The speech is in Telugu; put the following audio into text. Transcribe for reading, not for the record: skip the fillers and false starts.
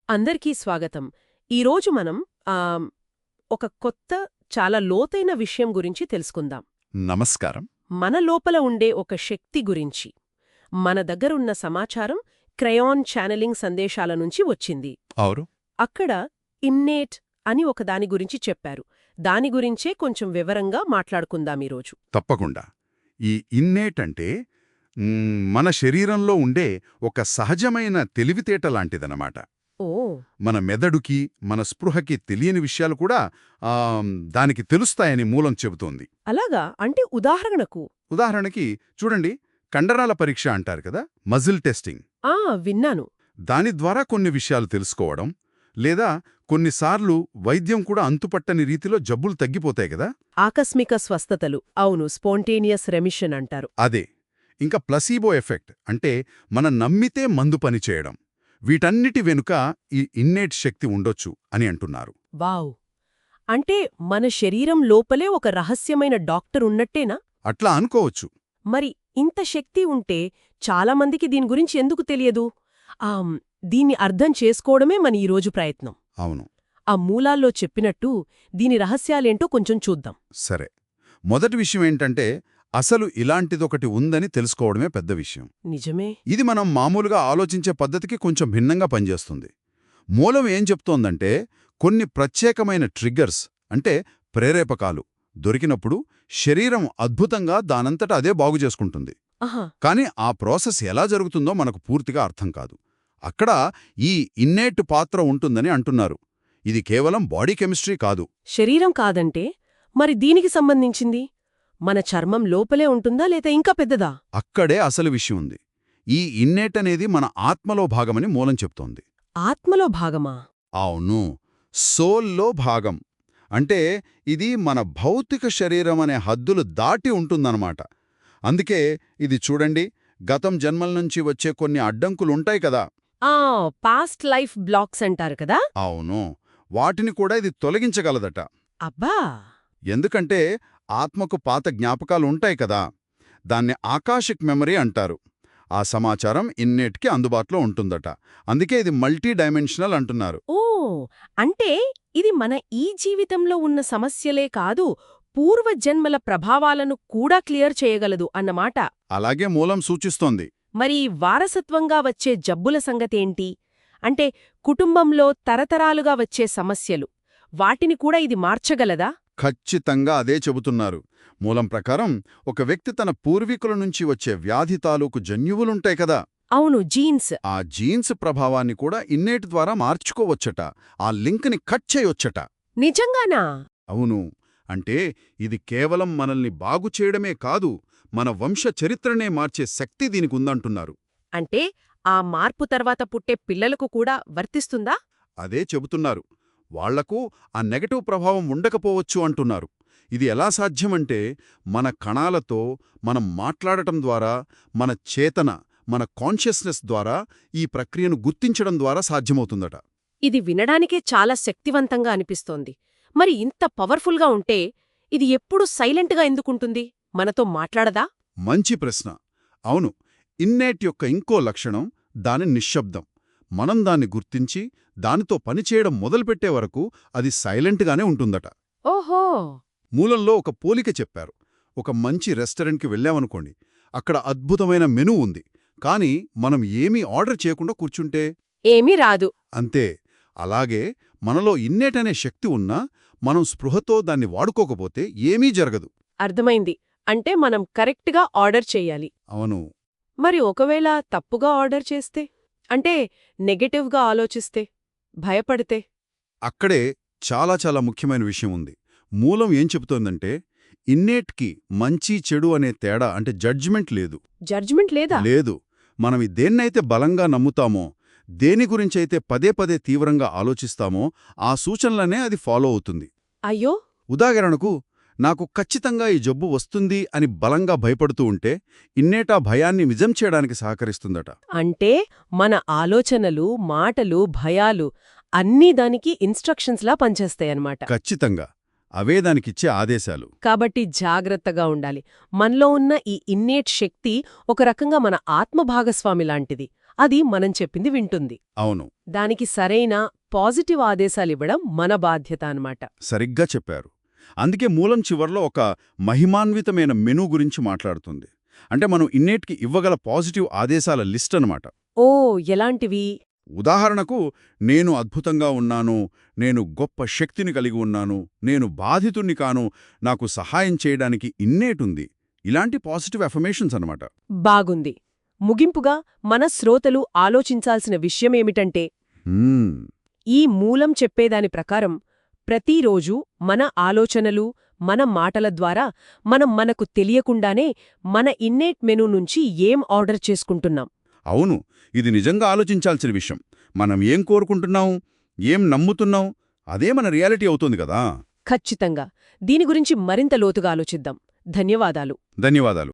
అందరికీ స్వాగతం. ఈరోజు మనం ఒక కొత్త, చాలా లోతైన విషయం గురించి తెలుసుకుందాం. నమస్కారం. మన లోపల ఉండే ఒక శక్తి గురించి. మన దగ్గరున్న సమాచారం క్రయాన్ ఛానలింగ్ సందేశాల నుంచి వచ్చింది. అవును. అక్కడ ఇన్నేట్ అని ఒక దాని గురించి చెప్పారు. దాని గురించే కొంచెం వివరంగా మాట్లాడుకుందాం ఈరోజు. తప్పకుండా. ఈ ఇన్నేట్ అంటే మన శరీరంలో ఉండే ఒక సహజమైన తెలివితేట లాంటిదన్నమాట. ఓ, మన మెదడుకి, మన స్పృహకి తెలియని విషయాలు కూడా దానికి తెలుస్తాయని మూలం చెబుతోంది. అలాగా? అంటే ఉదాహరణకి చూడండి, కండరాల పరీక్ష అంటారు కదా, మజిల్ టెస్టింగ్. విన్నాను. దాని ద్వారా కొన్ని విషయాలు తెలుసుకోవడం, లేదా కొన్నిసార్లు వైద్యం కూడా అంతుపట్టని రీతిలో జబ్బులు తగ్గిపోతాయి కదా. ఆకస్మిక స్వస్థతలు. అవును, స్పాంటేనియస్ రెమిషన్ అంటారు. అదే. ఇంకా ప్లసీబో ఎఫెక్ట్ అంటే మనం నమ్మితే మందు పనిచేయడం. వీటన్నిటి వెనుక ఈ ఇన్నేట్ శక్తి ఉండొచ్చు అని అంటున్నారు. వావ్! అంటే మన శరీరం లోపలే ఒక రహస్యమైన డాక్టర్ ఉన్నట్టేనా? అట్లా అనుకోవచ్చు. మరి ఇంత శక్తి ఉంటే చాలామందికి దీని గురించి ఎందుకు తెలియదు? దీన్ని అర్థం చేసుకోవడమే మన ఈరోజు ప్రయత్నం. అవును. ఆ మూలాల్లో చెప్పినట్టు దీని రహస్యాలేంటో కొంచెం చూద్దాం. సరే. మొదటి విషయం ఏంటంటే, అసలు ఇలాంటిదొకటి ఉందని తెలుసుకోవడమే పెద్ద విషయం. నిజమే. ఇది మనం మామూలుగా ఆలోచించే పద్ధతికి కొంచెం భిన్నంగా పనిచేస్తుంది. మూలం ఏం చెప్తోందంటే, కొన్ని ప్రత్యేకమైన ట్రిగ్గర్స్ అంటే ప్రేరేపకాలు దొరికినప్పుడు శరీరం అద్భుతంగా దానంతట అదే బాగుచేసుకుంటుంది. కాని ఆ ప్రాసెస్ ఎలా జరుగుతుందో మనకు పూర్తిగా అర్థం కాదు. అక్కడ ఈ ఇన్నేట్ పాత్ర ఉంటుందని అంటున్నారు. ఇది కేవలం బాడీ కెమిస్ట్రీ కాదు. శరీరం కాదంటే మరి దీనికి సంబంధించింది మన చర్మం లోపలే ఉంటుందా లేదా ఇంకా పెద్దదా? అక్కడే అసలు విషయం ఉంది. ఈ ఇన్నేట్ అనేది మన ఆత్మలో భాగమని మూలం చెప్తోంది. ఆత్మలో భాగమా? అవును, సోల్లో భాగం. అంటే ఇది మన భౌతిక శరీరం అనే హద్దులు దాటి ఉంటుందన్నమాట. అందుకే ఇది చూడండి, గతం జన్మల నుంచి వచ్చే కొన్ని అడ్డంకులుంటాయి కదా. పాస్ట్ లైఫ్ బ్లాక్స్ అంటారు కదా. అవును, వాటిని కూడా ఇది తొలగించగలదట. అబ్బా! ఎందుకంటే ఆత్మకు పాత జ్ఞాపకాలు ఉంటాయి కదా, దాన్ని ఆకాశిక్ మెమరీ అంటారు. ఆ సమాచారం ఇన్నేట్కి అందుబాటులో ఉంటుందట. అందుకే ఇది మల్టీ డైమెన్షనల్ అంటున్నారు. ఓ, అంటే ఇది మన ఈ జీవితంలో ఉన్న సమస్యలే కాదు, పూర్వజన్మల ప్రభావాలను కూడా క్లియర్ చేయగలదు అన్నమాట. అలాగే మూలం సూచిస్తోంది. మరి వారసత్వంగా వచ్చే జబ్బుల సంగతేంటి? అంటే కుటుంబంలో తరతరాలుగా వచ్చే సమస్యలు, వాటిని కూడా ఇది మార్చగలదా? ఖచ్చితంగా అదే చెబుతున్నారు. మూలం ప్రకారం ఒక వ్యక్తి తన పూర్వీకుల నుంచి వచ్చే వ్యాధి తాలూకు జన్యువులుంటాయి కదా. అవును, జీన్స్. ఆ జీన్స్ ప్రభావాన్ని కూడా ఇన్నేట్ ద్వారా మార్చుకోవచ్చట. ఆ లింక్ని కట్ చేయొచ్చట. నిజంగానా? అవును. అంటే ఇది కేవలం మనల్ని బాగుచేయడమే కాదు, మన వంశ చరిత్రనే మార్చే శక్తి దీనికుందంటున్నారు. అంటే ఆ మార్పు తర్వాత పుట్టే పిల్లలకు కూడా వర్తిస్తుందా? అదే చెబుతున్నారు. వాళ్లకు ఆ నెగటివ్ ప్రభావం ఉండకపోవచ్చు అంటున్నారు. ఇది ఎలా సాధ్యమంటే, మన కణాలతో మనం మాట్లాడటం ద్వారా, మన చేతన, మన కాన్షియస్నెస్ ద్వారా ఈ ప్రక్రియను గుర్తించడం ద్వారా సాధ్యమవుతుందట. ఇది వినడానికే చాలా శక్తివంతంగా అనిపిస్తోంది. మరి ఇంత పవర్ఫుల్గా ఉంటే ఇది ఎప్పుడు సైలెంట్గా ఎందుకుంటుంది? మనతో మాట్లాడదా? మంచి ప్రశ్న. అవును, ఇన్నేట్ యొక్క ఇంకో లక్షణం దాని నిశ్శబ్దం. మనం దాన్ని గుర్తించి దానితో పనిచేయడం మొదలుపెట్టే వరకు అది సైలెంట్గానే ఉంటుందట. ఓహో! మూలంలో ఒక పోలిక చెప్పారు. ఒక మంచి రెస్టారెంట్కి వెళ్ళామనుకోండి, అక్కడ అద్భుతమైన మెనూ ఉంది. కానీ మనం ఏమీ ఆర్డర్ చేయకుండా కూర్చుంటే ఏమీ రాదు. అంతే. అలాగే మనలో ఇన్నేట్ అనే శక్తి ఉన్నా మనం స్పృహతో దాన్ని వాడుకోకపోతే ఏమీ జరగదు. అర్థమైంది. అంటే మనం కరెక్ట్గా ఆర్డర్ చెయ్యాలి. అవును. మరి ఒకవేళ తప్పుగా ఆర్డర్ చేస్తే? అంటే నెగటివ్గా ఆలోచిస్తే, భయపడితే? అక్కడే చాలా చాలా ముఖ్యమైన విషయం ఉంది. మూలం ఏం చెబుతోందంటే, ఇన్నేట్కి మంచి చెడు అనే తేడా అంటే జడ్జిమెంట్ లేదు. జడ్జిమెంట్ లేదా? లేదు. మనం దేన్నైతే బలంగా నమ్ముతామో, దేని గురించైతే పదే పదే తీవ్రంగా ఆలోచిస్తామో ఆ సూచనలనే అది ఫాలో అవుతుంది. అయ్యో! ఉదాహరణకు, నాకు ఖచ్చితంగా ఈ జబ్బు వస్తుంది అని బలంగా భయపడుతూ ఉంటే ఇన్నేటా భయాన్ని నిజం చేయడానికి సహకరిస్తుందట. అంటే మన ఆలోచనలు, మాటలు, భయాలు అన్నీ దానికి ఇన్స్ట్రక్షన్స్లా పనిచేస్తాయన్నమాట. ఖచ్చితంగా. అవే దానికిచ్చే ఆదేశాలు. కాబట్టి జాగ్రత్తగా ఉండాలి. మనలో ఉన్న ఈ ఇన్నేట్ శక్తి ఒక రకంగా మన ఆత్మభాగస్వామి లాంటిది. అది మనం చెప్పింది వింటుంది. అవును, దానికి సరైన పాజిటివ్ ఆదేశాలివ్వడం మన బాధ్యత అన్నమాట. సరిగ్గా చెప్పారు. అందుకే మూలం చివర్లో ఒక మహిమాన్వితమైన మెనూ గురించి మాట్లాడుతుంది. అంటే మనం ఇన్నేట్కి ఇవ్వగల పాజిటివ్ ఆదేశాల లిస్ట్ అన్నమాట. ఓ, ఎలాంటివి? ఉదాహరణకు, నేను అద్భుతంగా ఉన్నాను, నేను గొప్ప శక్తిని కలిగి ఉన్నాను, నేను బాధితుణ్ణి కాను, నాకు సహాయం చేయడానికి ఇన్నేటుంది. ఇలాంటి పాజిటివ్ అఫర్మేషన్స్ అన్నమాట. బాగుంది. ముగింపుగా మన శ్రోతలు ఆలోచించాల్సిన విషయమేమిటంటే, హ్మ్, ఈ మూలం చెప్పేదాని ప్రకారం ప్రతిరోజూ మన ఆలోచనలు, మన మాటల ద్వారా మనం మనకు తెలియకుండానే మన ఇన్నేట్ మెనూ నుంచి ఏం ఆర్డర్ చేసుకుంటున్నాం. అవును, ఇది నిజంగా ఆలోచించాల్సిన విషయం. మనం ఏం కోరుకుంటున్నాం, ఏం నమ్ముతున్నాం, అదే మన రియాలిటీ అవుతుంది కదా. ఖచ్చితంగా. దీని గురించి మరింత లోతుగా ఆలోచిద్దాం. ధన్యవాదాలు. ధన్యవాదాలు.